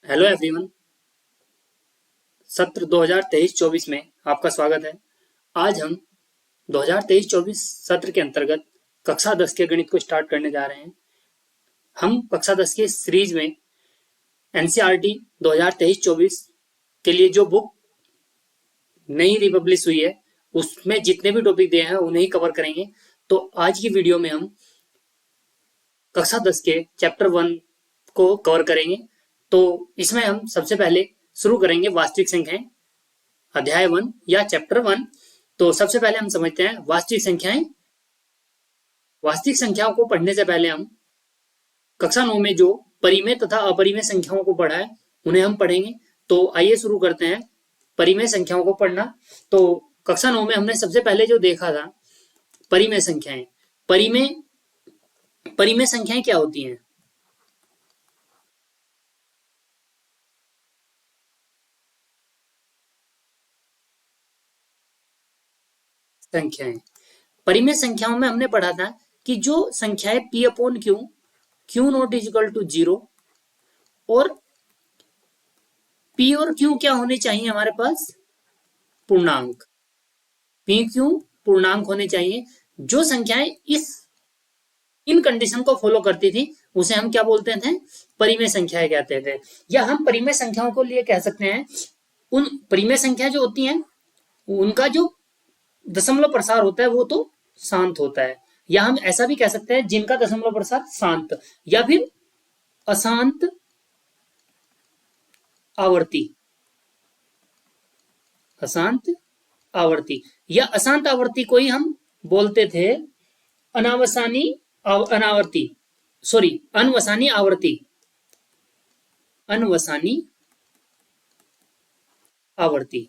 Hello everyone. सत्र 2023-24 में आपका स्वागत है। आज हम 2023-24 सत्र के अंतर्गत कक्षा 10 के गणित को स्टार्ट करने जा रहे हैं। हम कक्षा 10 के सीरीज में एनसीईआरटी 2023-24 के लिए जो बुक नई रिपब्लिश हुई है उसमें जितने भी टॉपिक दिए हैं उन्हें ही कवर करेंगे। तो आज की वीडियो में हम कक्षा 10 के चैप्टर 1 को कवर करेंगे। तो इसमें हम सबसे पहले शुरू करेंगे वास्तविक संख्याएं, अध्याय 1 या चैप्टर 1। तो सबसे पहले हम समझते हैं वास्तविक संख्याएं। वास्तविक संख्याओं को पढ़ने से पहले हम कक्षा 9 में जो परिमेय तथा अपरिमेय संख्याओं को पढ़ा है उन्हें हम पढ़ेंगे। तो आइए शुरू करते हैं परिमेय संख्याओं को पढ़ना। तो कक्षा 9 में हमने सबसे पहले जो देखा था परिमेय संख्याएं। परिमेय परिमेय संख्याएं क्या होती हैं? संख्याएं परिमेय संख्याओं में हमने पढ़ा था कि जो संख्याएं p upon q, q not is equal to 0 और p और q क्या होने चाहिए हमारे पास? पूर्णांक। p q पूर्णांक होने चाहिए। जो संख्याएं इन कंडीशन को फॉलो करती थी उसे हम क्या बोलते थे? परिमेय संख्याएं कहते थे। या हम परिमेय संख्याओं को लिए कह सकते हैं उन परिमेय संख्या जो होती हैं उनका जो दशमलव प्रसार होता है वो तो शांत होता है। या हम ऐसा भी कह सकते हैं जिनका दशमलव प्रसार शांत या फिर अशांत आवर्ती। अशांत आवर्ती या अशांत आवर्ती को ही हम बोलते थे अनावसानी अनावर्ती, सॉरी अनवसानी आवर्ती। अनवसानी आवर्ती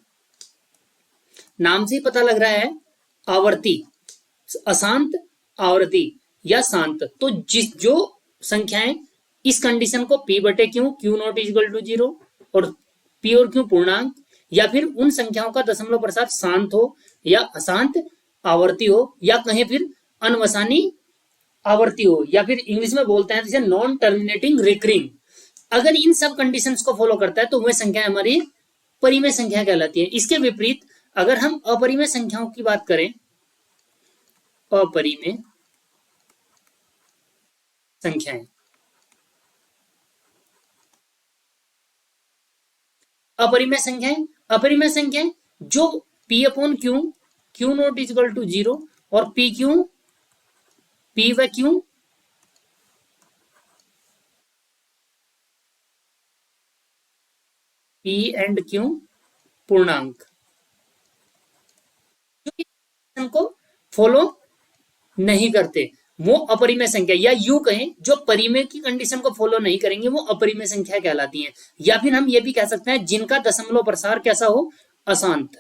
नाम से ही पता लग रहा है आवर्ती, अशांत आवर्ती या शांत। तो जो संख्याएं इस कंडीशन को p बटे q not is equal to 0 और p और q पूर्णांक या फिर उन संख्याओं का दशमलव प्रसार शांत हो या अशांत आवर्ती हो या कहीं फिर अनवसानी आवर्ती हो या फिर इंग्लिश में बोलते हैं जैसे नॉन टर्मिनेटिंग रिकरिंग, अगर इन सब कंडीशंस को फॉलो करता है तो वह संख्या हमारी परिमेय संख्या कहलाती है। इसके विपरीत अगर हम अपरिमेय संख्याओं की बात करें, अपरिमेय संख्याएं, अपरिमेय संख्याएं जो p upon q, q not is equal to 0 और p व क्यू p एंड क्यू पूर्णांक जो को फॉलो नहीं करते वो अपरिमेय संख्या, या यू कहें जो परिमेय की कंडीशन को फॉलो नहीं करेंगे वो अपरिमेय संख्या कहलाती हैं। या फिर हम ये भी कह सकते हैं जिनका दशमलव प्रसार कैसा हो? अशांत,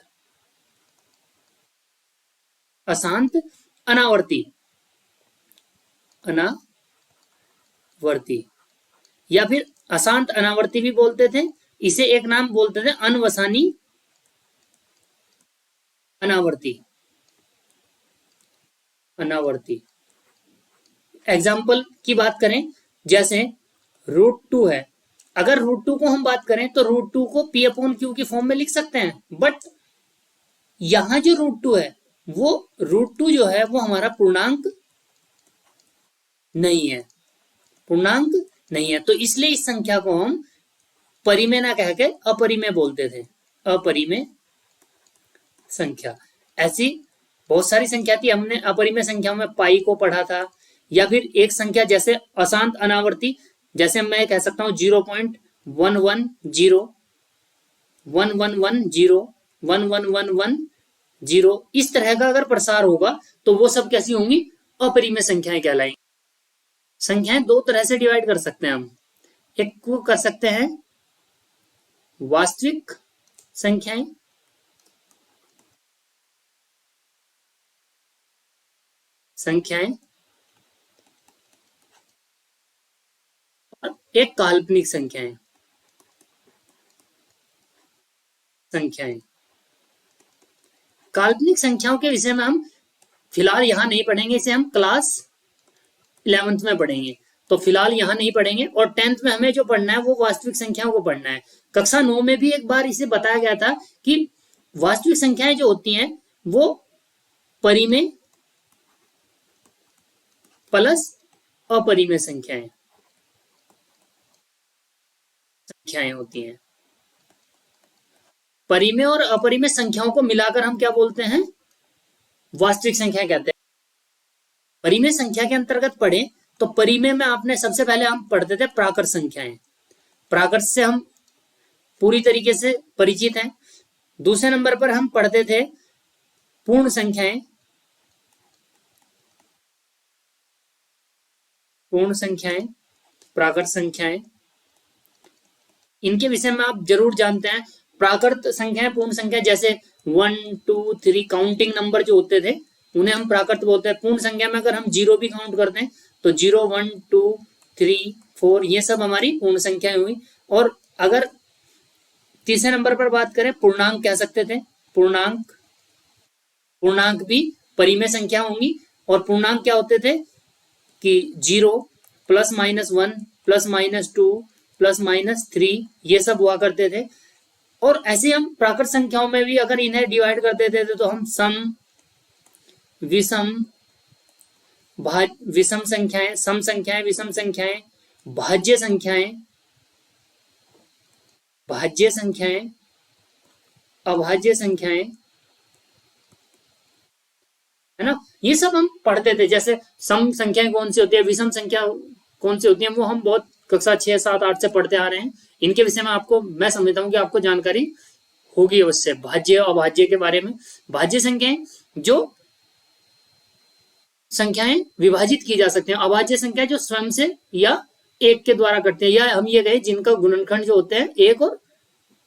अशांत अनावर्ती, अनावर्ती या फिर अशांत अनावर्ती भी बोलते थे। इसे एक नाम बोलते थे अनवसानी अनावर्ती। अनावर्ती एग्जाम्पल की बात करें जैसे √2 है। अगर √2 को हम बात करें तो √2 को p अपॉन क्यू की फॉर्म में लिख सकते हैं, बट यहां जो √2 है वो √2 जो है वो हमारा पूर्णांक नहीं है, पूर्णांक नहीं है। तो इसलिए इस संख्या को हम परिमेय ना कह के अपरिमेय बोलते थे, अपरिमेय संख्या। ऐसी बहुत सारी संख्या थी, हमने अपरिमेय संख्याओं में पाई को पढ़ा था। या फिर एक संख्या जैसे अशांत अनावर्ती, जैसे मैं कह सकता हूं 0.1110, 1110, 1111, इस तरह का अगर प्रसार होगा तो वो सब कैसी होंगी? अपरिमेय संख्याएं कहलाएंगी। संख्याएं दो तरह से डिवाइड कर सकते हैं हम। एक को कर सकते हैं वास्तविक संख्याएं, और एक काल्पनिक संख्याएं। काल्पनिक संख्याओं के विषय में हम फिलहाल यहां नहीं पढ़ेंगे, इसे हम क्लास 11th में पढ़ेंगे। तो फिलहाल यहाँ नहीं पढ़ेंगे। और 10th में हमें जो पढ़ना है वो वास्तविक संख्याओं को पढ़ना है। कक्षा 9 में भी एक बार इसे बताया गया था कि वास्तविक संख्याएं जो होती हैं वो परिमेय प्लस अपरिमेय संख्याएं होती हैं। परिमेय और अपरिमेय संख्याओं को मिलाकर हम क्या बोलते हैं? वास्तविक संख्या कहते हैं। परिमेय संख्या के अंतर्गत पढ़े तो परिमेय में आपने सबसे पहले हम पढ़ते थे प्राकृत संख्याएं। प्राकृत से हम पूरी तरीके से परिचित हैं। दूसरे नंबर पर हम पढ़ते थे पूर्ण संख्याएं। पूर्ण संख्याएं, प्राकृत संख्याएं, इनके विषय में आप जरूर जानते हैं। प्राकृत संख्याएं, पूर्ण संख्या, जैसे 1 2 3 काउंटिंग नंबर जो होते थे उन्हें हम प्राकृत बोलते हैं। पूर्ण संख्या में अगर हम जीरो भी काउंट करते हैं तो 0 1 2 3 4 ये सब हमारी पूर्ण संख्याएं हुई। और अगर तीसरे नंबर पर बात करें, पूर्णांक कह सकते थे। पूर्णांक भी परिमेय संख्या होंगी। और पूर्णांक क्या होते थे कि 0 +-1 +-2 +-3 ये सब हुआ करते थे। और ऐसे हम प्राकृत संख्याओं में भी अगर इन्हें डिवाइड कर देते थे तो हम सम, विषम, विषम संख्याएं, सम संख्याएं, विषम संख्याएं, भाज्य संख्याएं, अभाज्य संख्याएं, है ना, ये सब हम पढ़ते थे। जैसे सम संख्याएं कौन सी होती है, विषम संख्या कौन सी होती है, वो हम बहुत कक्षा 6 7 8 से पढ़ते आ रहे हैं। इनके विषय में आपको, मैं समझता हूँ कि आपको जानकारी होगी अवश्य। भाज्य और अभाज्य के बारे में, भाज्य संख्याएं जो संख्याएं विभाजित की जा सकती हैं, अभाज्य संख्या जो स्वयं से या एक के द्वारा करते हैं, या हम ये कहें जिनका गुणनखंड जो होते हैं एक और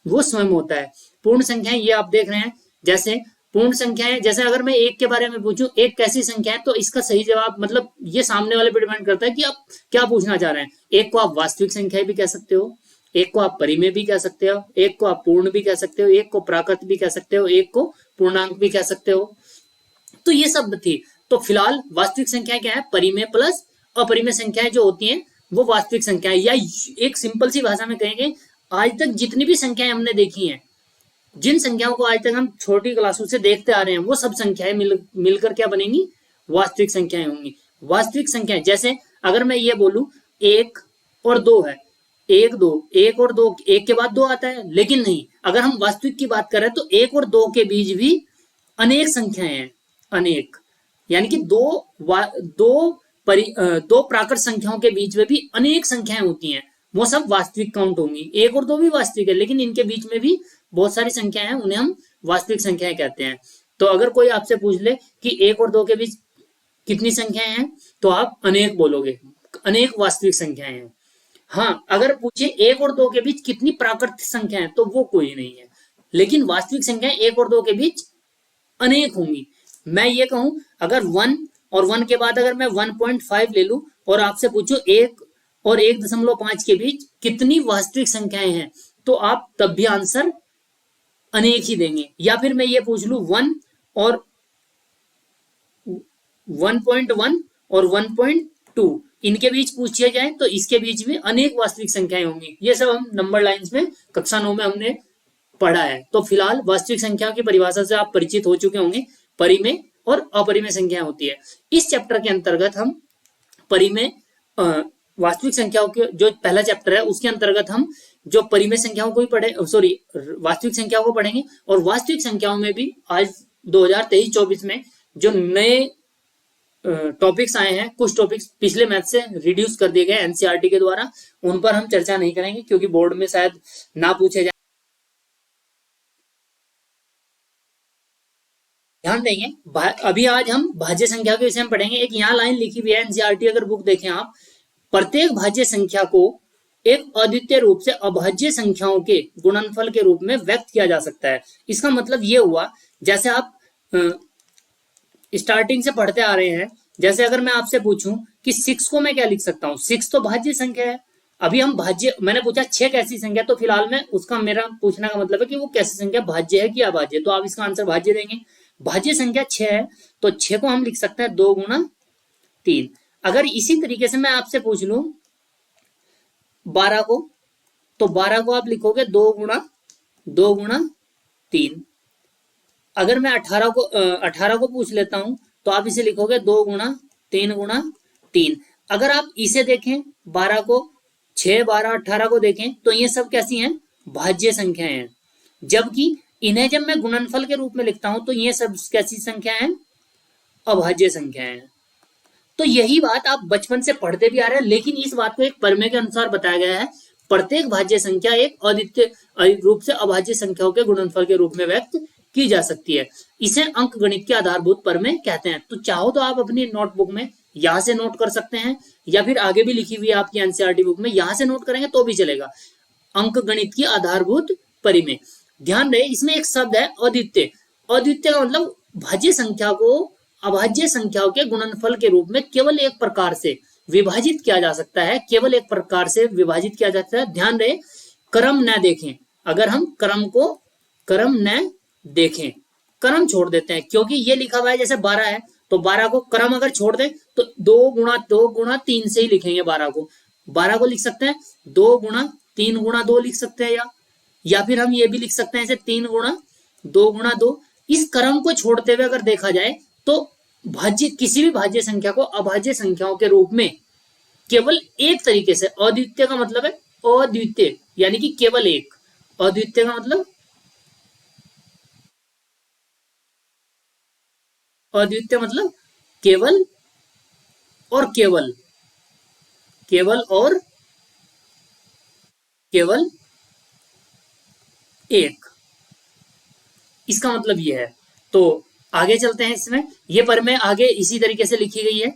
वो स्वयं होता है। पूर्ण संख्याएं ये आप देख रहे हैं। जैसे पूर्ण संख्याएं, जैसे अगर मैं एक के बारे में पूछूं, एक कैसी संख्या है, तो इसका सही जवाब, मतलब ये सामने वाले पे डिपेंड करता है कि आप क्या पूछना चाह रहे हैं। एक को आप वास्तविक संख्या भी कह सकते हो, एक को आप परिमेय भी कह सकते हो, एक को आप पूर्ण भी कह सकते हो, एक को प्राकृत भी कह सकते हो, एक को पूर्णांक भी कह सकते हो। तो ये सब थी। तो फिलहाल वास्तविक संख्या क्या है? परिमेय प्लस अपरिमेय संख्याएं जो होती हैं वो वास्तविक संख्याएं। या एक सिंपल सी भाषा में कहेंगे, आज तक जितनी भी संख्याएं हमने देखी हैं, जिन संख्याओं को आज तक हम छोटी क्लासों से देखते आ रहे हैं, वो सब संख्याएं मिलकर क्या बनेंगी? वास्तविक संख्याएं होंगी। वास्तविक संख्याएं, जैसे अगर मैं ये बोलूं 1 और 2 है, 1 2, 1 और 2, 1 के बाद 2 आता है, लेकिन नहीं, अगर हम वास्तविक की बात करें तो 1 और 2 के बीच भी अनेक संख्याएं हैं। अनेक यानी कि दो प्राकृत संख्याओं के बीच में भी अनेक संख्याएं होती हैं, वो सब वास्तविक काउंट होंगी। 1 और 2 भी वास्तविक है, लेकिन इनके बीच में भी बहुत सारी संख्याएं हैं, उन्हें हम वास्तविक संख्याएं कहते हैं। तो अगर कोई आपसे पूछ ले कि 1 और 2 के बीच कितनी संख्याएं हैं, तो आप अनेक बोलोगे, अनेक वास्तविक संख्याएं हैं। हाँ, अगर पूछे 1 और 2 के बीच कितनी प्राकृतिक संख्याएं, तो वो कोई नहीं है, लेकिन वास्तविक संख्याएं 1 और 2 के बीच अनेक होंगी। मैं ये कहूं, अगर 1 और 1 के बाद अगर मैं 1.5 ले लूं और आपसे पूछूं 1 और 1.5 के बीच कितनी वास्तविक संख्याएं हैं, तो आप तब भी आंसर अनेक ही देंगे। या फिर मैं ये पूछ लूं 1 और 1.1 और 1.2 इनके बीच पूछिए जाए, तो इसके बीच में अनेक वास्तविक संख्याएं होंगी। ये सब हम नंबर लाइंस में कक्षा 9 में हमने पढ़ा है। तो फिलहाल वास्तविक संख्याओं की परिभाषा से आप परिचित हो चुके होंगे। परिमेय और अपरिमेय संख्या होती है। इस चैप्टर के अंतर्गत हम परिमेय वास्तविक संख्याओं के जो पहला चैप्टर है उसके अंतर्गत हम जो परिमेय संख्याओं को भी वास्तविक संख्याओं को पढ़ेंगे। और वास्तविक संख्याओं में भी आज 2023-24 में जो नए टॉपिक्स आए हैं, कुछ टॉपिक्स पिछले मैथ से रिड्यूस कर दिए गए एनसीईआरटी के द्वारा, उन पर हम चर्चा नहीं करेंगे क्योंकि बोर्ड में शायद ना पूछे जाए। ध्यान देंगे। अभी आज हम भाज्य संख्या के विषय में पढ़ेंगे। एक यहाँ लाइन लिखी हुई है एनसीईआरटी, अगर बुक देखें आप, प्रत्येक भाज्य संख्या को एक अद्वितीय रूप से अभाज्य संख्याओं के गुणनफल के रूप में व्यक्त किया जा सकता है। इसका मतलब ये हुआ, जैसे आप स्टार्टिंग से पढ़ते आ रहे हैं, जैसे अगर मैं आपसे पूछूं कि 6 को मैं क्या लिख सकता हूं, 6 तो भाज्य संख्या है। अभी हम भाज्य, मैंने पूछा 6 कैसी संख्या, तो फिलहाल में उसका मेरा पूछने का मतलब है कि वो कैसी संख्या, भाज्य है कि अभाज्य, तो आप इसका आंसर भाज्य देंगे। भाज्य संख्या 6 है, तो 6 को हम लिख सकते हैं 2 गुणा 3। अगर इसी तरीके से मैं आपसे पूछ लूं 12 को, तो 12 को आप लिखोगे 2 गुणा 3। अगर मैं 18 को पूछ लेता हूं तो आप इसे लिखोगे 2 गुणा 3 गुणा 3। अगर आप इसे देखें 12 को, 6, 12, 18 को देखें तो ये सब कैसी हैं, भाज्य संख्याएं हैं। जबकि इन्हें जब मैं गुणनफल के रूप में लिखता हूं तो ये सब कैसी संख्या हैं, अभाज्य संख्याएं हैं। तो यही बात आप बचपन से पढ़ते भी आ रहे हैं, लेकिन इस बात को एक प्रमेय के अनुसार बताया गया है, प्रत्येक भाज्य संख्या एक अद्वितीय रूप से अभाज्य संख्याओं के गुणनफल के रूप में व्यक्त की जा सकती है। इसे अंक गणित के आधारभूत प्रमेय कहते हैं। तो चाहो तो आप अपनी नोटबुक में यहां से नोट कर सकते हैं, या फिर आगे भी लिखी हुई है आपकी एनसीईआरटी बुक में, यहां से नोट करेंगे तो भी चलेगा। अंक गणित की आधारभूत परिमेय। ध्यान रहे इसमें एक शब्द है अद्वितीय। अद्वितीय का मतलब भाज्य संख्या को अभाज्य संख्याओं के गुणनफल के रूप में केवल एक प्रकार से विभाजित किया जा सकता है, केवल एक प्रकार से विभाजित किया जा सकता है। ध्यान रहे क्रम न देखें, अगर हम क्रम न देखें, क्रम छोड़ देते हैं, क्योंकि ये लिखा हुआ है जैसे 12 है तो 12 को क्रम अगर छोड़ दें तो 2 गुणा 3 से ही लिखेंगे 12 को। 12 को लिख सकते हैं 2 गुणा 3 गुणा 2 लिख सकते हैं, या फिर हम ये भी लिख सकते हैं ऐसे 3 गुणा 2 गुणा 2। इस क्रम को छोड़ते हुए अगर देखा जाए तो भाज्य किसी भी भाज्य संख्या को अभाज्य संख्याओं के रूप में केवल एक तरीके से, अद्वितीय का मतलब है अद्वितीय यानी कि केवल एक, अद्वितीय का मतलब अद्वितीय मतलब केवल और केवल, केवल और केवल एक, इसका मतलब ये है। तो आगे चलते हैं इसमें, ये परिमेय आगे इसी तरीके से लिखी गई है।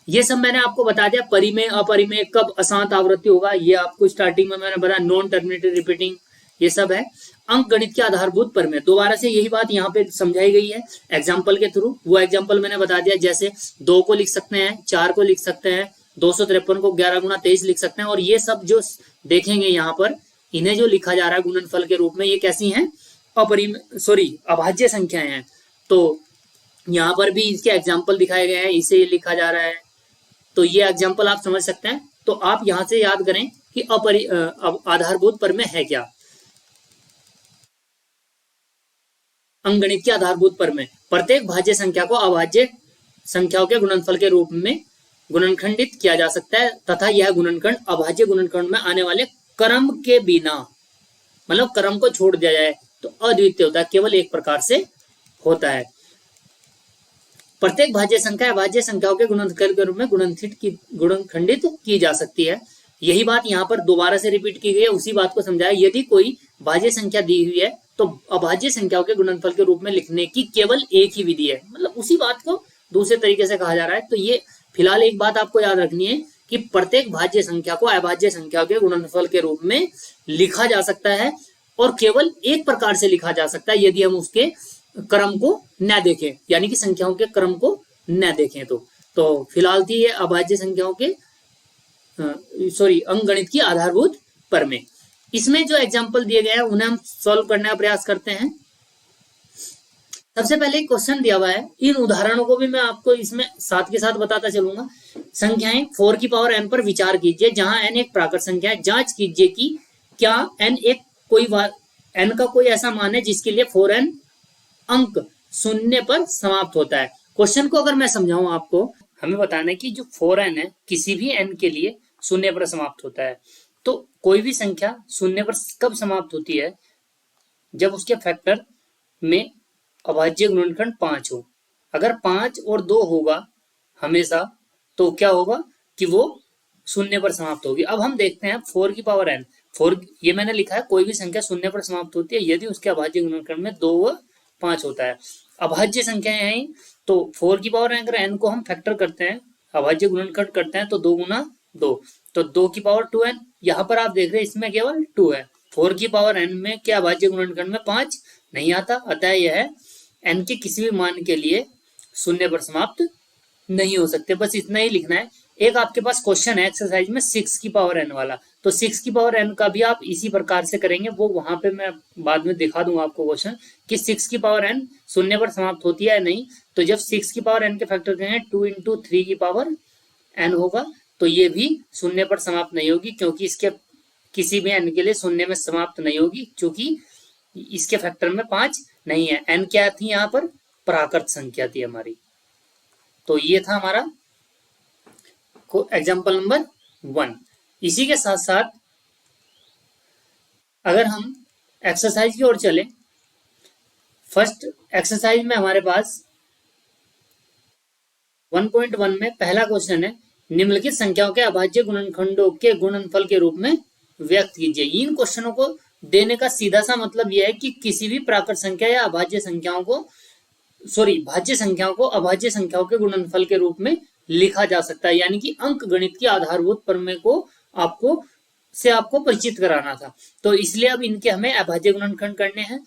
ये सब मैंने आपको बता दिया, परिमेय अपरिमेय कब अशांत आवृत्ति होगा ये आपको स्टार्टिंग में मैंने बताया, नॉन टर्मिनेटेड रिपीटिंग ये सब है। अंक गणित के आधारभूत परिमेय, दोबारा से यही बात यहाँ पे समझाई गई है एग्जाम्पल के थ्रू। वो एग्जाम्पल मैंने बता दिया, जैसे 2 को लिख सकते हैं, 4 को लिख सकते हैं, 253 को 11 गुणा 23 लिख सकते हैं। और ये सब जो देखेंगे यहाँ पर, इन्हें जो लिखा जा रहा है गुणनफल के रूप में, ये कैसी हैं, अभाज्य संख्याएं हैं। तो यहाँ पर भी इसके एग्जाम्पल दिखाए गए हैं, इसे लिखा जा रहा है, तो ये एग्जाम्पल आप समझ सकते हैं। तो आप यहाँ से याद करें कि आधारभूत परिमेय है क्या। अंकगणित के आधारभूत परिमेय, प्रत्येक भाज्य संख्या को अभाज्य संख्याओं के गुणनफल के रूप में गुणनखंडित किया जा सकता है, तथा यह गुणनखंड अभाज्य गुणनखंड में आने वाले क्रम के बिना, मतलब क्रम को छोड़ दिया जाए तो अद्वितीय होता है, केवल एक प्रकार से होता है। प्रत्येक भाज्य संख्या अभाज्य संख्याओं के गुणनफल के रूप में गुणनखंडित की जा सकती है। यही बात यहाँ पर दोबारा से रिपीट की गई है, उसी बात को समझाया। यदि कोई भाज्य संख्या दी हुई है तो अभाज्य संख्याओं के गुणनफल के रूप में लिखने की केवल एक ही विधि है, मतलब उसी बात को दूसरे तरीके से कहा जा रहा है। तो ये फिलहाल एक बात आपको याद रखनी है कि प्रत्येक भाज्य संख्या को अभाज्य संख्या के गुणनफल के रूप में लिखा जा सकता है, और केवल एक प्रकार से लिखा जा सकता है यदि हम उसके क्रम को न देखें, यानी कि संख्याओं के क्रम को न देखें। तो फिलहाल थी ये अभाज्य संख्याओं के अंकगणित की आधारभूत परिमेय। इसमें जो एग्जाम्पल दिए गए हैं उन्हें हम सॉल्व करने का प्रयास करते हैं। सबसे पहले एक क्वेश्चन दिया हुआ है, इन उदाहरणों को भी मैं आपको इसमें साथ के साथ बताता चलूंगा। संख्याएं 4 की पावर n पर विचार कीजिए, जहां n एक प्राकृत संख्या है। जांच कीजिए कि क्या n का कोई ऐसा मान है जिसके लिए 4n अंक शून्य पर समाप्त होता है। क्वेश्चन को अगर मैं समझाऊं आपको, हमें बताना है कि जो 4n है किसी भी n के लिए शून्य पर समाप्त होता है। तो कोई भी संख्या शून्य पर कब समाप्त होती है, जब उसके फैक्टर में अभाज्य गुणनखंड 5 हो। अगर 5 और 2 होगा हमेशा, तो क्या होगा कि वो शून्य पर समाप्त होगी। अब हम देखते हैं 4 की पावर n, 4 ये मैंने लिखा है, कोई भी संख्या शून्य पर समाप्त होती है यदि उसके अभाज्य गुणनखंड में 2 व 5 होता है। अभाज्य संख्या है, तो 4 की पावर n, अगर n को हम फैक्टर करते हैं, अभाज्य गुणनखंड करते हैं, तो 2 गुना 2, तो 2 की पावर 2n। यहाँ पर आप देख रहे हैं इसमें केवल 2 है। 4 की पावर n में क्या अभाज्य गुणनखंड में 5 नहीं आता, अतः यह n के किसी भी मान के लिए शून्य पर समाप्त नहीं हो सकते। बस इतना ही लिखना है। एक आपके पास क्वेश्चन है एक्सरसाइज में 6 की पावर n वाला, तो 6 की पावर n का भी आप इसी प्रकार से करेंगे। वो वहां पे मैं बाद में दिखा दूंगा आपको क्वेश्चन कि 6 की पावर n शून्य पर समाप्त होती है या नहीं। तो जब 6 की पावर n के फैक्टर करेंगे 2 × 3 की पावर n होगा तो ये भी शून्य पर समाप्त नहीं होगी, क्योंकि इसके किसी भी n के लिए शून्य में समाप्त नहीं होगी, क्योंकि इसके फैक्टर में 5 नहीं है। n क्या थी यहाँ पर? प्राकृत संख्या थी हमारी। तो ये था हमारा एग्जाम्पल नंबर 1। इसी के साथ साथ अगर हम एक्सरसाइज की ओर चले, फर्स्ट एक्सरसाइज में हमारे पास 1.1 में पहला क्वेश्चन है, निम्नलिखित संख्याओं के अभाज्य गुणनखंडों के गुणनफल के रूप में व्यक्त कीजिए। इन क्वेश्चनों को देने का सीधा सा मतलब यह है कि किसी भी प्राकृत संख्या या अभाज्य संख्याओं को भाज्य संख्याओं को अभाज्य संख्याओं के गुणनफल के रूप में लिखा जा सकता है, यानी कि अंक गणित की आधारभूत प्रमेय को आपको परिचित कराना था। तो इसलिए अब इनके हमें अभाज्य गुणनखंड करने हैं।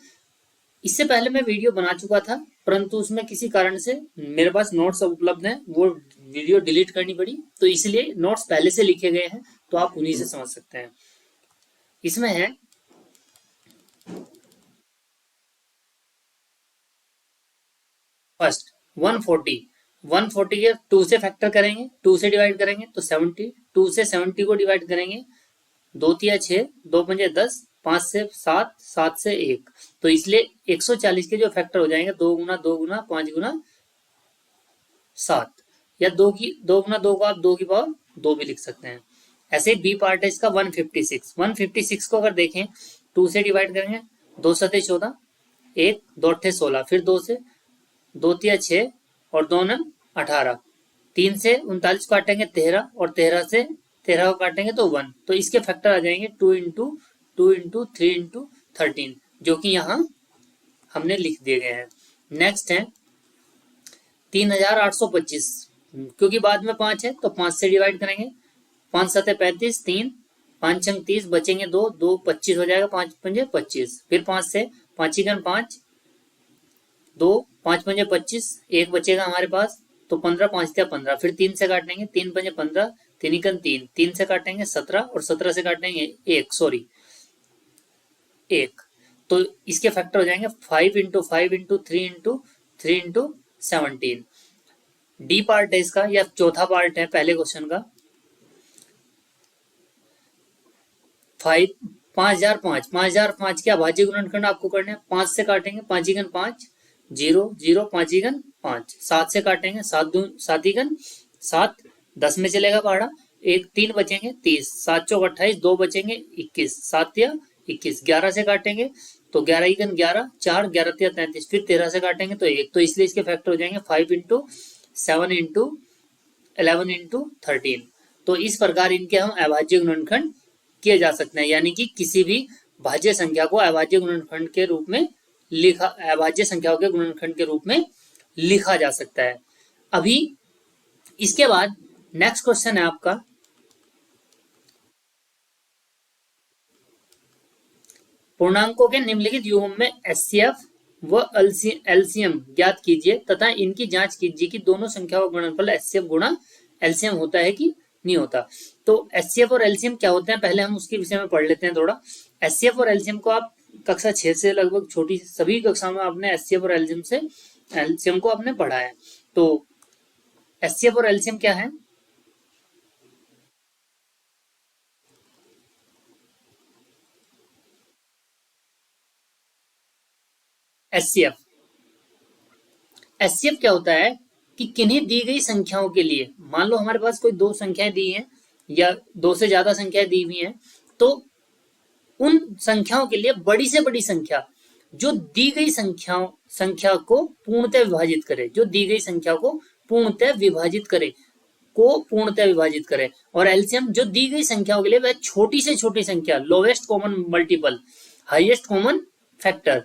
इससे पहले मैं वीडियो बना चुका था, परंतु उसमें किसी कारण से मेरे पास नोट्स उपलब्ध हैं, वो वीडियो डिलीट करनी पड़ी, तो इसलिए नोट्स पहले से लिखे गए हैं, तो आप उन्हीं से समझ सकते हैं। इसमें है फर्स्ट 140 के 2 से फैक्टर करेंगे, 2 से डिवाइड करेंगे तो 70, 2 से 70 को डिवाइड करेंगे, 2 तिया 6, 2 पंजे 10, 5 से 7, 7 से 1, तो इसलिए 140 के जो फैक्टर हो जाएंगे 2 गुना 2 गुना 5 गुना 7, या 2 गुना 2 को आप 2 की पावर 2 भी लिख सकते हैं। ऐसे बी पार्ट है इसका 156 को अगर देखें 2 से डिवाइड करेंगे, 2 सते 14, 1 2 अट्ठे 16, फिर 2 से 2 तिया 6 और 2 नंग 18, 3 से 39 काटेंगे 13 और 13 से 13 को काटेंगे तो 1, तो इसके फैक्टर आ जाएंगे 2 इंटू 3 इंटू 13, जो कि यहाँ हमने लिख दिए गए हैं। नेक्स्ट है 3825, क्योंकि बाद में 5 है तो 5 से डिवाइड करेंगे, 5 सते 35, 3 5 अंक 30, बचेंगे 2 2 25 हो जाएगा, 5 पंजे 25, फिर 5 से 5 5 2 5 पंजे 25, 1 बचेगा हमारे पास तो 15 5 या 15, फिर 3 से काटेंगे, 3 पंजे 15, 3 3, 3 से काटेंगे 17 और 17 से काटेंगे 1, तो इसके फैक्टर हो जाएंगे 5 into 5 into 3 into 3 into 17। D part है इसका, या चौथा पार्ट है पहले क्वेश्चन का, 5005 के अभाज्य गुणनखंड आपको करने हैं। 5 से काटेंगे 5 5 0 0 5 5, 7 से काटेंगे 7 7, 10 में चलेगा पहाड़ा, 1 3 बचेंगे 30, 7 चौक 28, 2 बचेंगे 21, 7 या 21, 11 से काटेंगे तो 11 11, 4 11 या 33, फिर 13 से काटेंगे तो 1, तो इसलिए इसके फैक्टर हो जाएंगे 5 इंटू 7 इंटू 11 इंटू 13। तो इस प्रकार इनके हम अभाज्य गुणनखंड किए जा सकते हैं, यानी कि किसी भी भाज्य संख्या को अभाज्य गुणनखंड के रूप में अभाज्य संख्याओं के गुणनखंड के रूप में लिखा जा सकता है। अभी इसके बाद नेक्स्ट क्वेश्चन है आपका पूर्णांकों के निम्नलिखित युग्म में एचसीएफ व एलसीएम ज्ञात कीजिए तथा इनकी जांच कीजिए कि दोनों संख्याओं का गुणनफल एचसीएफ गुणा एलसीएम होता है कि नहीं होता। तो एचसीएफ और एलसीएम क्या होते हैं, पहले हम उसके विषय में पढ़ लेते हैं थोड़ा। एचसीएफ और एलसीएम को आप कक्षा 6 से लगभग छोटी सभी कक्षाओं में आपने एचसीएफ और एलसीएम को आपने पढ़ा है। तो एचसीएफ और एलसीएम क्या है? एचसीएफ क्या होता है कि किन्हीं दी गई संख्याओं के लिए, मान लो हमारे पास कोई 2 संख्याएं दी हैं या 2 से ज्यादा संख्याएं दी हुई हैं, तो उन संख्याओं के लिए बड़ी से बड़ी संख्या जो दी गई संख्या को पूर्णतः विभाजित करे, जो दी गई संख्या को पूर्णतः विभाजित करे, और एलसीएम जो दी गई संख्याओं के लिए वह छोटी से छोटी संख्या, lowest common multiple, highest common factor,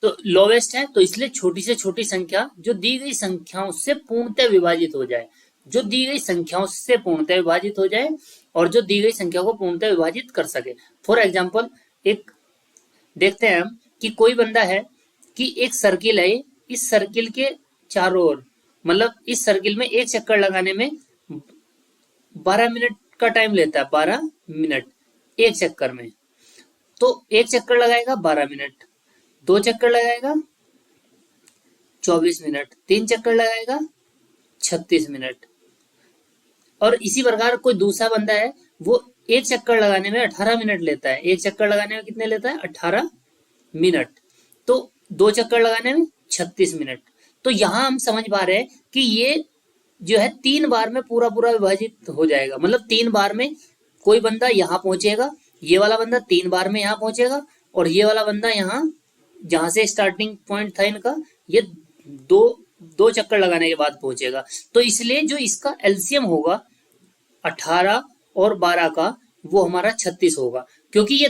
तो लोवेस्ट है तो इसलिए छोटी से छोटी संख्या जो दी गई संख्याओं से पूर्णतः विभाजित हो जाए, जो दी गई संख्याओं से पूर्णतः विभाजित हो जाए और जो दी गई संख्या को पूर्णतः विभाजित कर सके। फॉर एग्जाम्पल एक देखते हैं हम कि कोई बंदा है कि एक सर्किल है, इस सर्किल के चारों ओर, मतलब इस सर्किल में एक चक्कर लगाने में 12 मिनट का टाइम लेता है, 12 मिनट एक चक्कर में। तो एक चक्कर लगाएगा 12 मिनट, 2 चक्कर लगाएगा 24 मिनट, 3 चक्कर लगाएगा 36 मिनट। और इसी प्रकार कोई दूसरा बंदा है, वो एक चक्कर लगाने में 18 मिनट लेता है। एक चक्कर लगाने में कितने लेता है? 18 मिनट। तो 2 चक्कर लगाने में 36 मिनट। तो यहां हम समझ पा रहे हैं कि ये जो है 3 बार में पूरा पूरा विभाजित हो जाएगा। मतलब 3 बार में कोई बंदा यहाँ पहुंचेगा, ये वाला बंदा 3 बार में यहाँ पहुंचेगा, और ये वाला बंदा यहाँ जहां से स्टार्टिंग पॉइंट था इनका, ये दो दो चक्कर लगाने के बाद पहुंचेगा। तो इसलिए जो इसका एलसीएम होगा 18 और 12 का, वो हमारा 36 होगा, क्योंकि ये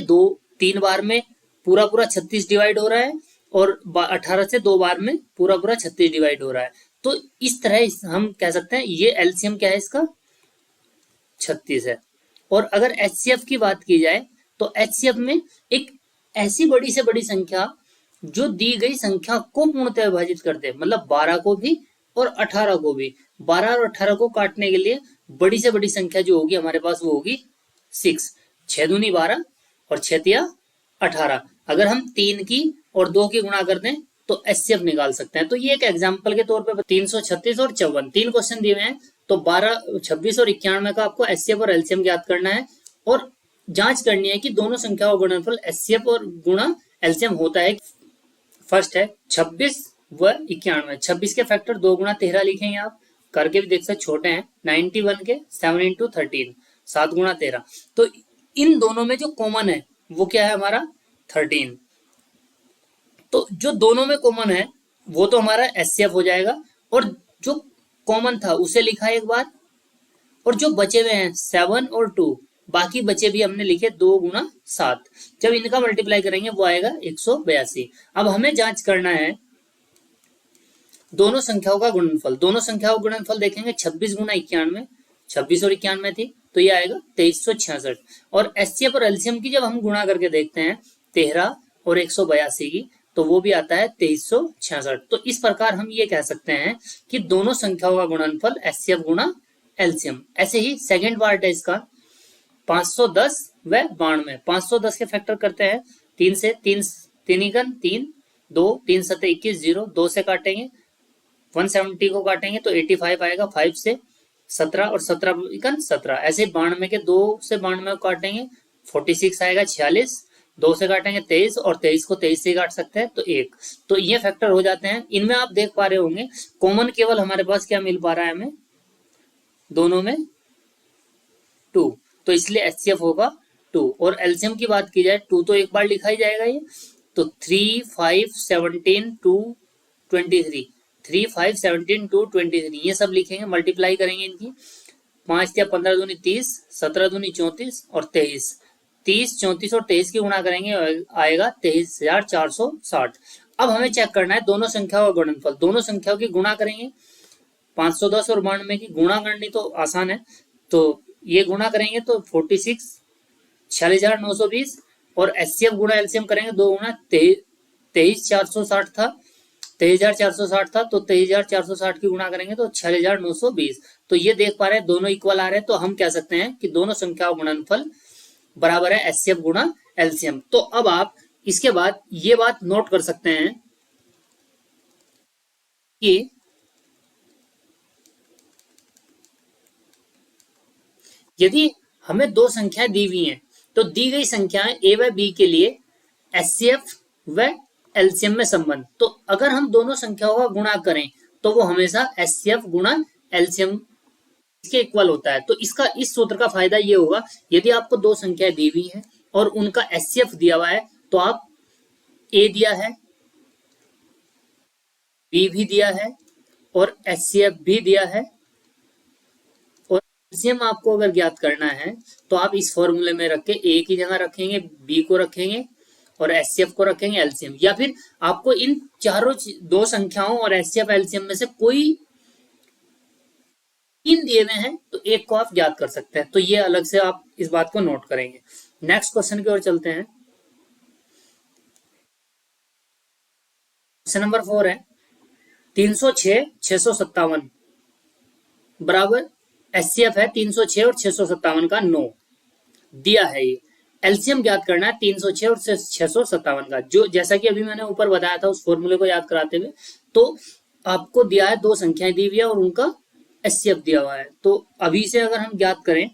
3 बार में पूरा पूरा 36 डिवाइड हो रहा है, और 18 से 2 बार में पूरा पूरा 36 डिवाइड हो रहा है। तो इस तरह हम कह सकते हैं ये एलसीएम क्या है इसका? 36 है। और अगर एचसीएफ की बात की जाए तो एचसीएफ में एक ऐसी बड़ी से बड़ी संख्या जो दी गई संख्या को पूर्णतः विभाजित कर दे, मतलब 12 को भी और 18 को भी। 12 और 18 को काटने के लिए बड़ी से बड़ी संख्या जो होगी हमारे पास वो होगी 6। 6 दूनी 12 और 6 तिया 18। अगर हम 3 की और 2 की गुणा कर दें तो एचसीएफ निकाल सकते हैं। तो ये एक एग्जांपल के तौर पे 336 और 54 3 क्वेश्चन दिए हुए हैं। तो 12, 26 और 91 का आपको एचसीएफ और एलसीएम ज्ञात करना है, और जांच करनी है कि दोनों संख्याओं का गुणनफल एचसीएफ और गुणा एलसीएम होता है। फर्स्ट है 26 व 91। 26 के फैक्टर 2 गुणा 13 लिखेंगे, आप करके भी देख सकते, छोटे हैं। 91 के 7 इंटू 13, 7 गुणा 13। तो इन दोनों में जो कॉमन है वो क्या है हमारा? 13। तो जो दोनों में कॉमन है वो तो हमारा एचसीएफ हो जाएगा, और जो कॉमन था उसे लिखा एक बार, और जो बचे हुए हैं 7 और 2, बाकी बचे भी हमने लिखे 2 गुणा 7। जब इनका मल्टीप्लाई करेंगे वो आएगा 182। अब हमें जांच करना है दोनों संख्याओं का गुणनफल। दोनों संख्याओं का गुणनफल देखेंगे 26 गुणा 91, 26 और 91 थी, तो ये आएगा 2366। और एचसीएफ और एलसीएम की जब हम गुणा करके देखते हैं 13 और 182 की, तो वो भी आता है 2366। तो इस प्रकार हम ये कह सकते हैं कि दोनों संख्याओं का गुणनफल एचसीएफ गुणा एलसीएम। ऐसे ही सेकेंड पार्ट है इसका 510 व 92। 510 के फैक्टर करते हैं 3 से, 3 3 3 2 3 7 21 0, 2 से काटेंगे 170 को काटेंगे तो 85 आएगा, 5 से 17 और 17 17। ऐसे 92 के 2 से 92 को काटेंगे 46 आएगा, 46, 2 से काटेंगे 23 और 23 को 23 से काट सकते हैं तो 1। तो ये फैक्टर हो जाते हैं। इनमें आप देख पा रहे होंगे कॉमन केवल हमारे पास क्या मिल पा रहा है हमें, दोनों में 2, तो इसलिए एचसीएफ होगा 2। और एलसीएम की बात की जाए 2 तो एक बार लिखा ही जाएगा ये, तो 3 5 17 2 23, 3 5 17 2 23 ये सब लिखेंगे, मल्टीप्लाई करेंगे इनकी। 5 या 15 दूनी 30, 17 दूनी 34 और 23, 30 34 और 23 की गुणा करेंगे आएगा 23,460। अब हमें चेक करना है दोनों संख्याओं का गुणनफल। दोनों संख्याओं की गुणा करेंगे, 510 और 92 की गुणा करनी तो आसान है, तो ये गुणा करेंगे तो 46 46,920, और एचसीएफ गुणा एलसीएम करेंगे 2 गुणा 23,460 था, 23,460 था, तो 23,460 की गुणा करेंगे तो 46,920। तो ये देख पा रहे हैं दोनों इक्वल आ रहे हैं, तो हम कह सकते हैं कि दोनों संख्याओं गुणनफल बराबर है एचसीएफ गुणा एलसीएम। तो अब आप इसके बाद ये बात नोट कर सकते हैं कि यदि हमें 2 संख्याएं दी हुई हैं तो दी गई संख्याएं ए व बी के लिए एचसीएफ व एलसीएम में संबंध, तो अगर हम दोनों संख्याओं का गुणा करें तो वो हमेशा एचसीएफ गुणा एलसीएम के इक्वल होता है। तो इसका इस सूत्र का फायदा ये होगा, यदि आपको 2 संख्याएं दी हुई है और उनका एचसीएफ दिया हुआ है तो आप ए दिया है, बी भी दिया है और एचसीएफ भी दिया है, और एलसीएम आपको अगर ज्ञात करना है तो आप इस फॉर्मूले में रख के ए की जगह रखेंगे, बी को रखेंगे और एचसीएफ को रखेंगे एलसीएम, या फिर आपको इन चारों 2 संख्याओं और एचसीएफ एलसीएम में से कोई 3 दिए हुए हैं तो एक को आप ज्ञात कर सकते हैं। तो ये अलग से आप इस बात को नोट करेंगे। नेक्स्ट क्वेश्चन की ओर चलते हैं। क्वेश्चन नंबर 4 है 306 657 बराबर एचसीएफ है 306 और 657 का 9 दिया है। ये एलसीएम ज्ञात करना है 306 और 657 का, जो जैसा कि अभी मैंने ऊपर बताया था उस फॉर्मूले को याद कराते हुए। तो आपको दिया है 2 संख्याएं दी हुई है और उनका एचसीएफ दिया हुआ है। तो अभी से अगर हम ज्ञात करें,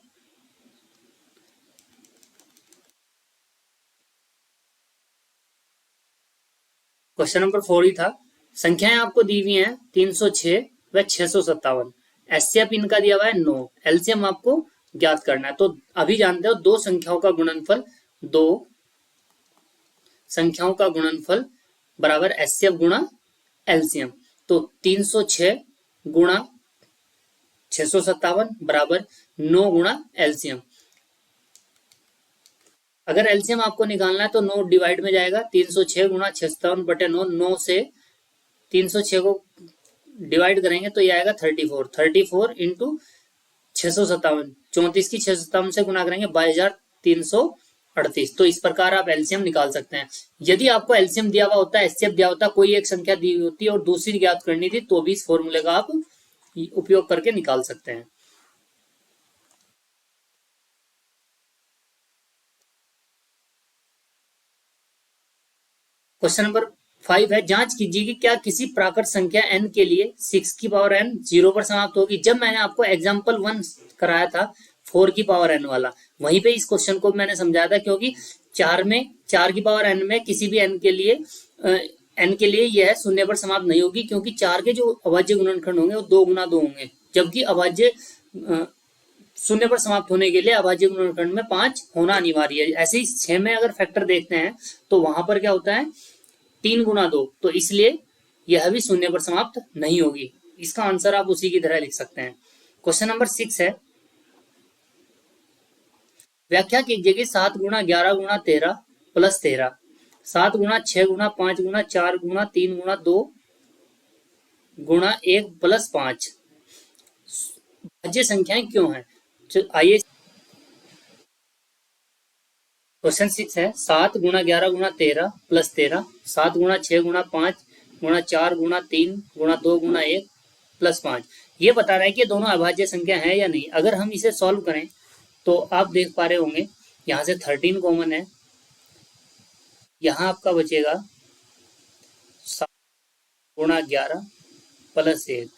क्वेश्चन नंबर 4 ही था, संख्याएं आपको दी हुई हैं 306 व 657, एचसीएफ इनका दिया हुआ है 9, एलसीएम आपको ज्ञात करना है। तो अभी जानते हो दो संख्याओं का गुणनफल, दो संख्याओं का गुणनफल बराबर एचसीएफ गुणा एलसीएम। तो 306 गुणा 657 बराबर 9 गुणा एलसीएम। अगर एलसीएम आपको निकालना है तो 9 डिवाइड में जाएगा, 306 गुणा 657 बटे 9, 9 से 306 को डिवाइड करेंगे तो ये आएगा 34, 34 इंटू 657, 34 की 657 से गुणा करेंगे 22,338। तो इस प्रकार आप एलसीएम निकाल सकते हैं। यदि आपको एलसीएम दिया हुआ होता है, एचसीएफ दिया होता, कोई एक संख्या दी होती और दूसरी ज्ञात करनी थी, तो भी इस फॉर्मूले का आप उपयोग करके निकाल सकते हैं। क्वेश्चन नंबर 5 है, जांच कीजिए कि क्या किसी प्राकृत संख्या n के लिए 6 की पावर n 0 पर समाप्त होगी। जब मैंने आपको एग्जाम्पल 1 कराया था 4 की पावर n वाला, वहीं पे इस क्वेश्चन को मैंने समझाया था, क्योंकि 4 की पावर n में किसी भी n के लिए यह शून्य पर समाप्त नहीं होगी, क्योंकि 4 के जो अभाज्य गुणनखंड होंगे वो 2 गुना 2 होंगे, जबकि अभाज्य शून्य पर समाप्त होने के लिए अभाज्य गुणनखंड में 5 होना अनिवार्य है। ऐसे ही 6 में अगर फैक्टर देखते हैं तो वहां पर क्या होता है 3 गुना 2, तो इसलिए यह भी शून्य पर समाप्त नहीं होगी। इसका आंसर आप उसी की तरह लिख सकते हैं। क्वेश्चन नंबर 6 है, व्याख्या कीजिए कि 7 गुणा 11 गुणा 13 प्लस 13, 7 गुणा 6 गुणा 5 गुणा 4 गुणा 3 गुणा 2 गुणा 1 प्लस 5 भाज्य संख्याएं क्यों हैं। आइए, क्वेश्चन 6 है, 7 गुणा 11 गुणा 13 प्लस 13, 7 गुणा 6 गुणा 5 गुणा 4 गुणा 3 गुणा 2 गुणा 1 प्लस 5। ये बता रहा है कि दोनों अभाज्य संख्या है या नहीं। अगर हम इसे सॉल्व करें तो आप देख पा रहे होंगे यहाँ से 13 कॉमन है, यहाँ आपका बचेगा 7 गुणा 11 प्लस 1,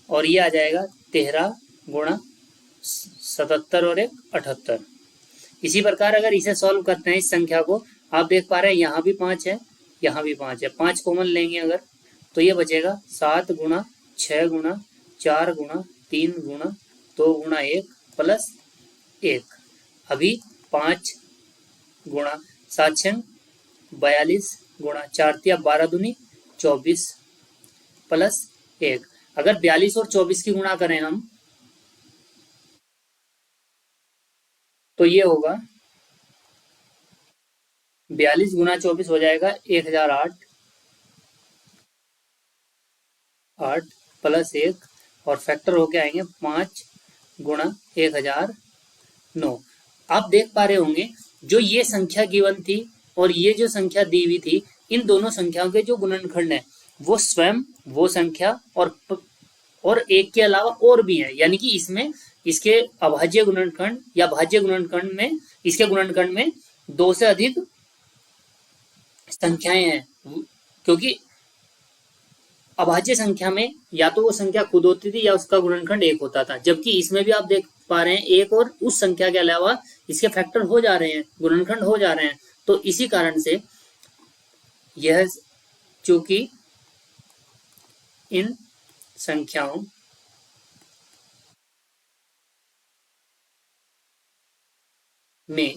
और ये आ जाएगा 13 गुणा 77 और 1 78। इसी प्रकार अगर इसे सॉल्व करते हैं इस संख्या को, आप देख पा रहे हैं यहाँ भी 5 है, यहाँ भी 5 है, 5 कॉमन लेंगे अगर तो ये बचेगा 7 गुणा 6 गुणा 4 गुणा 3 गुणा 2 गुणा 1 प्लस 1। अभी 5 गुणा 7 6 42 गुणा 4 तिया 12 दूनी 24 प्लस 1। अगर 42 और 24 की गुणा करें हम तो ये होगा 42 गुणा 24 हो जाएगा 1008 8 प्लस 1, और फैक्टर होके आएंगे 5 गुणा 1009। आप देख पा रहे होंगे जो ये संख्या गिवन थी और ये जो संख्या दी हुई थी, इन दोनों संख्याओं के जो गुणनखंड है वो स्वयं वो संख्या और एक के अलावा और भी है, यानी कि इसमें इसके अभाज्य गुणनखंड या भाज्य गुणनखंड में इसके गुणनखंड में 2 से अधिक संख्याएं हैं, क्योंकि अभाज्य संख्या में या तो वो संख्या खुद होती थी या उसका गुणनखंड 1 होता था, जबकि इसमें भी आप देख पा रहे हैं 1 और उस संख्या के अलावा इसके फैक्टर हो जा रहे हैं, गुणनखंड हो जा रहे हैं। तो इसी कारण से यह चूंकि इन संख्याओं में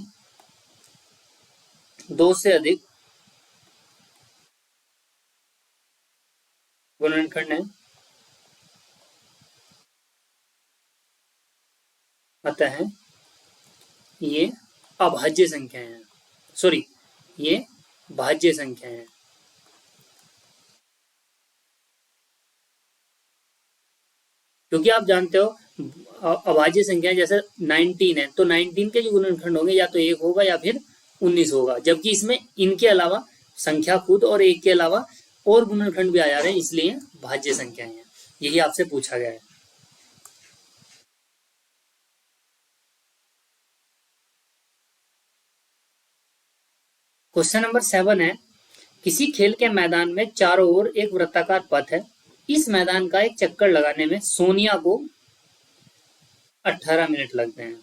2 से अधिक गुणनखंड है, अतः ये अभाज्य संख्याएं हैं, सॉरी ये भाज्य संख्याएं हैं। क्योंकि आप जानते हो अभाज्य संख्या जैसे 19 है, तो 19 के जो गुणनखंड होंगे या तो 1 होगा या फिर 19 होगा, जबकि इसमें इनके अलावा संख्या खुद और 1 के अलावा और गुणनखंड भी आ जा रहे हैं, इसलिए भाज्य संख्याएं हैं। यही आपसे पूछा गया है। क्वेश्चन नंबर 7 है, किसी खेल के मैदान में चारों ओर एक वृत्ताकार पथ है। इस मैदान का एक चक्कर लगाने में सोनिया को 18 मिनट लगते हैं।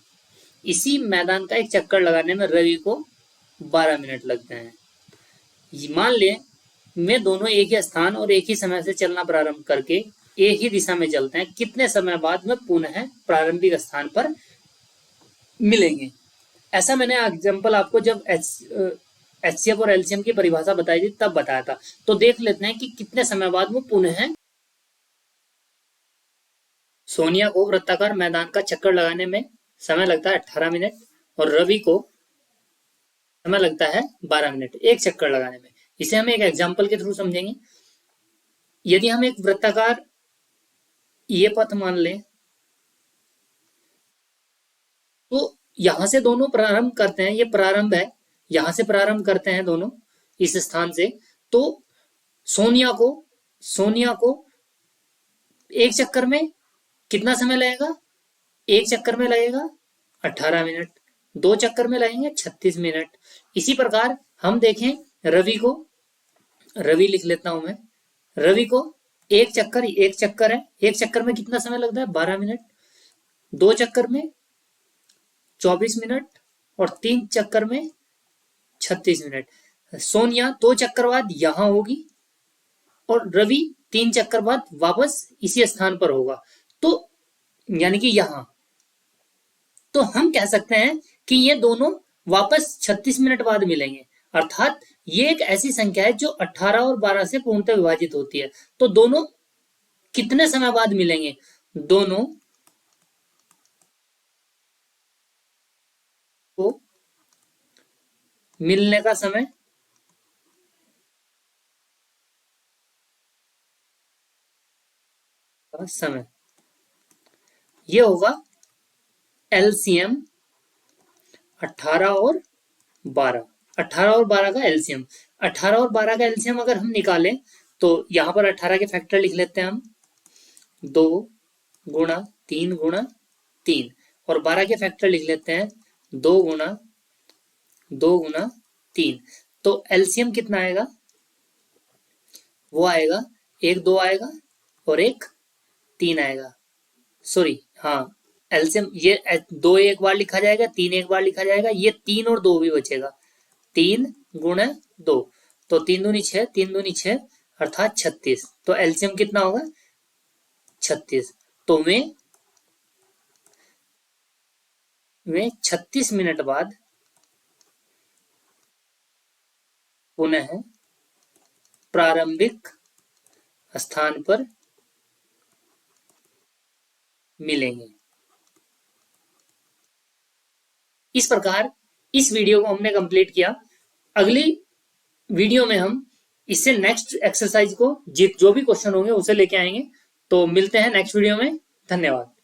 इसी मैदान का एक चक्कर लगाने में रवि को 12 मिनट लगते हैं। मान लें मैं दोनों एक ही स्थान और एक ही समय से चलना प्रारंभ करके एक ही दिशा में चलते हैं, कितने समय बाद में पुनः प्रारंभिक स्थान पर मिलेंगे। ऐसा मैंने एग्जाम्पल आपको जब एचसीएफ और एलसीएम की परिभाषा बताई थी तब बताया था। तो देख लेते हैं कि कितने समय बाद वो पुनः। सोनिया को वृत्ताकार मैदान का चक्कर लगाने में समय लगता है 18 मिनट और रवि को समय लगता है 12 मिनट एक चक्कर लगाने में। इसे हम एक एग्जाम्पल के थ्रू समझेंगे। यदि हम एक वृत्ताकार ये पथ मान लें तो यहां से दोनों प्रारंभ करते हैं, ये प्रारंभ है, यहां से प्रारंभ करते हैं दोनों इस स्थान से। तो सोनिया को एक चक्कर में कितना समय लगेगा? एक चक्कर में लगेगा 18 मिनट, दो चक्कर में लगेंगे 36 मिनट। इसी प्रकार हम देखें रवि लिख लेता हूं मैं। रवि को एक चक्कर है, एक चक्कर में कितना समय लगता है? 12 मिनट। दो चक्कर में 24 मिनट और तीन चक्कर में 36 मिनट। सोनिया दो चक्कर बाद यहां होगी और रवि तीन चक्कर बाद वापस इसी स्थान पर होगा, तो यानी कि यहां। तो हम कह सकते हैं कि ये दोनों वापस 36 मिनट बाद मिलेंगे, अर्थात ये एक ऐसी संख्या है जो 18 और 12 से पूर्णतः विभाजित होती है। तो दोनों कितने समय बाद मिलेंगे? दोनों को मिलने का समय ये होगा एलसीएम 18 और 12। 18 और 12 का एलसीएम, 18 और 12 का एलसीएम अगर हम निकालें तो यहां पर 18 के फैक्टर लिख लेते हैं हम, 2 गुणा 3 गुणा 3, और 12 के फैक्टर लिख लेते हैं 2 गुणा 3। तो एलसीएम कितना आएगा? वो आएगा एक 2 आएगा और एक 3 आएगा। सॉरी, हाँ, एलसीएम ये 2 एक बार लिखा जाएगा, 3 एक बार लिखा जाएगा, ये 3 और 2 भी बचेगा। 3 गुणा 2, तो 3 दूनी 6, 3 दूनी 6 अर्थात 36। तो एलसीएम कितना होगा? 36। तो वे 36 मिनट बाद पुनः प्रारंभिक स्थान पर मिलेंगे। इस प्रकार इस वीडियो को हमने कंप्लीट किया। अगली वीडियो में हम इससे नेक्स्ट एक्सरसाइज को जो भी क्वेश्चन होंगे उसे लेके आएंगे। तो मिलते हैं नेक्स्ट वीडियो में। धन्यवाद।